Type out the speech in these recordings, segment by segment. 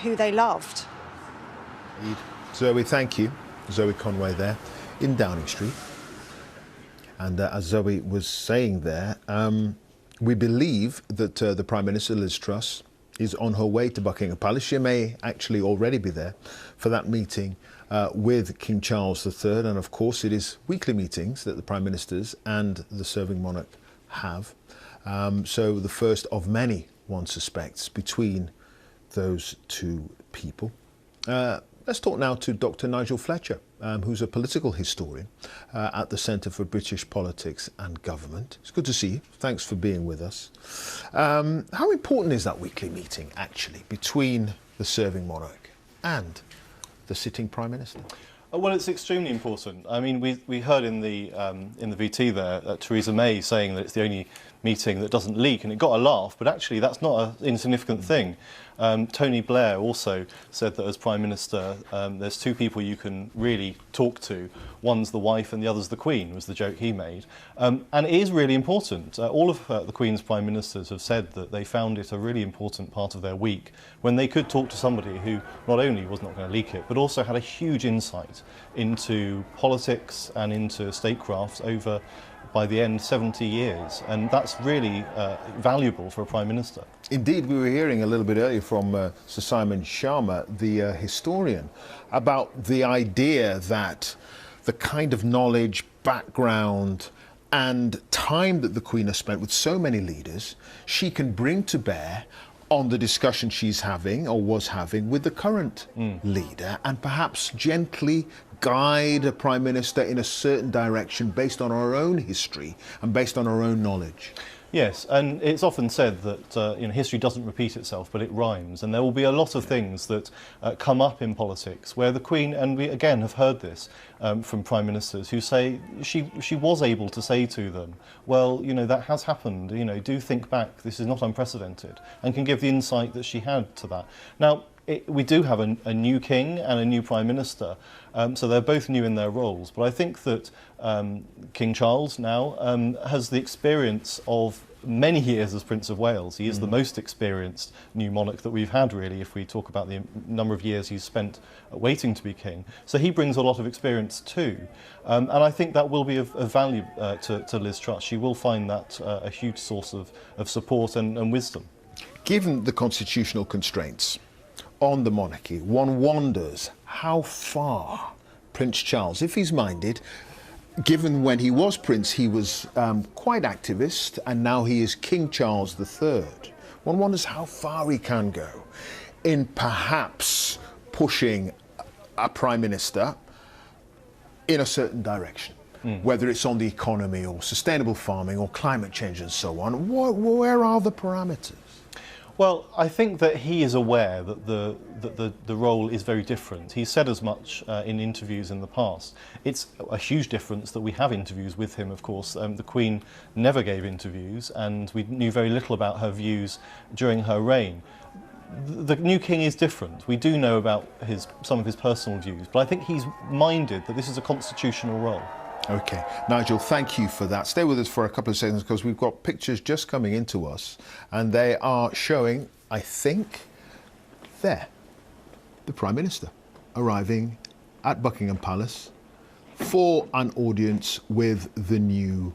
who they loved. Indeed. Zoe, thank you. Zoe Conway there in Downing Street. And as Zoe was saying there, we believe that the Prime Minister, Liz Truss, is on her way to Buckingham Palace. She may actually already be there for that meeting with King Charles III. And of course, it is weekly meetings that the Prime Ministers and the serving monarch have. So the first of many, one suspects, between those two people. Let's talk now to Dr. Nigel Fletcher, who's a political historian at the Centre for British Politics and Government. It's good to see you. Thanks for being with us. How important is that weekly meeting, actually, between the serving monarch and the sitting Prime Minister? Well, it's extremely important. I mean, we heard in the VT there Theresa May saying that it's the only meeting that doesn't leak, and it got a laugh, but actually that's not an insignificant thing. Tony Blair also said that as Prime Minister, there's two people you can really talk to. One's the wife and the other's the Queen, was the joke he made. And it is really important. All of the Queen's Prime Ministers have said that they found it a really important part of their week when they could talk to somebody who not only was not going to leak it, but also had a huge insight into politics and into statecraft over, by the end, 70 years. And that's really valuable for a Prime Minister. Indeed, we were hearing a little bit earlier from Sir Simon Sharma, the historian, about the idea that the kind of knowledge, background and time that the Queen has spent with so many leaders, she can bring to bear on the discussion she's having or was having with the current leader, and perhaps gently guide a Prime Minister in a certain direction based on our own history and based on our own knowledge. Yes, and it's often said that history doesn't repeat itself, but it rhymes. And there will be a lot of things that come up in politics where the Queen, and we again have heard this from Prime Ministers who say she was able to say to them, well, that has happened, do think back, this is not unprecedented, and can give the insight that she had to that. Now, we do have a new king and a new Prime Minister, so they're both new in their roles. But I think that King Charles now has the experience of many years as Prince of Wales. He is the most experienced new monarch that we've had, really, if we talk about the number of years he's spent waiting to be king. So he brings a lot of experience too. And I think that will be of value to Liz Truss. She will find that a huge source of support and wisdom. Given the constitutional constraints on the monarchy, one wonders how far Prince Charles, if he's minded, given when he was prince he was quite activist, and now he is King Charles III, one wonders how far he can go in perhaps pushing a Prime Minister in a certain direction, whether it's on the economy or sustainable farming or climate change and so on. Where are the parameters? Well, I think that he is aware that the role is very different. He's said as much in interviews in the past. It's a huge difference that we have interviews with him, of course. The Queen never gave interviews, and we knew very little about her views during her reign. The new king is different. We do know about some of his personal views, but I think he's minded that this is a constitutional role. OK. Nigel, thank you for that. Stay with us for a couple of seconds because we've got pictures just coming into us and they are showing, I think, there, the Prime Minister arriving at Buckingham Palace for an audience with the new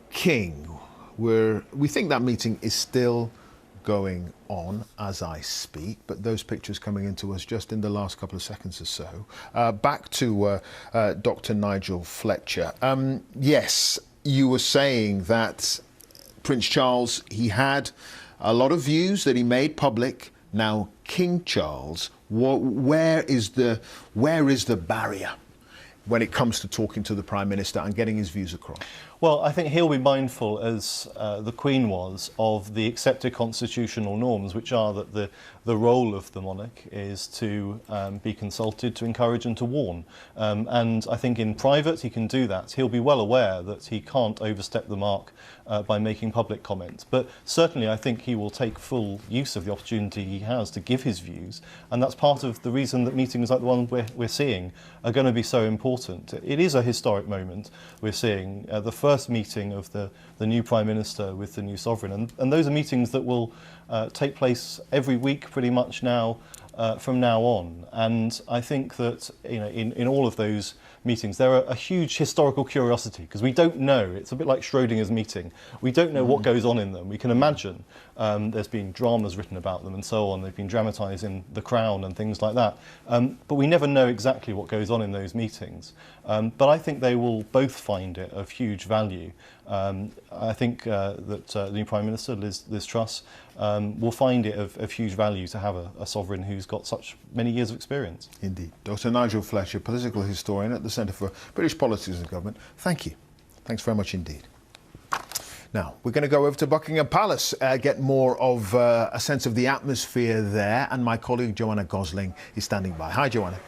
king. We think that meeting is still going on as I speak, but those pictures coming into us just in the last couple of seconds or so. Back to Dr. Nigel Fletcher. Yes, you were saying that Prince Charles, he had a lot of views that he made public. Now, King Charles, where is the barrier when it comes to talking to the Prime Minister and getting his views across? Well, I think he'll be mindful, as the Queen was, of the accepted constitutional norms, which are that the role of the monarch is to be consulted, to encourage and to warn. And I think in private he can do that. He'll be well aware that he can't overstep the mark by making public comments. But certainly I think he will take full use of the opportunity he has to give his views. And that's part of the reason that meetings like the one we're seeing are going to be so important. It is a historic moment we're seeing. The first meeting of the new Prime Minister with the new sovereign, and those are meetings that will take place every week pretty much now from now on. And I think that in all of those meetings there are a huge historical curiosity, because we don't know. It's a bit like Schrodinger's meeting. We don't know what goes on in them. We can imagine there's been dramas written about them and so on. They've been dramatised in The Crown and things like that. But we never know exactly what goes on in those meetings. But I think they will both find it of huge value. I think that the new Prime Minister, Liz Truss, will find it of huge value to have a sovereign who's got such many years of experience. Indeed. Dr. Nigel Fletcher, political historian at the Centre for British Policies and Government. Thank you. Thanks very much indeed. Now, we're going to go over to Buckingham Palace, get more of a sense of the atmosphere there, and my colleague Joanna Gosling is standing by. Hi, Joanna.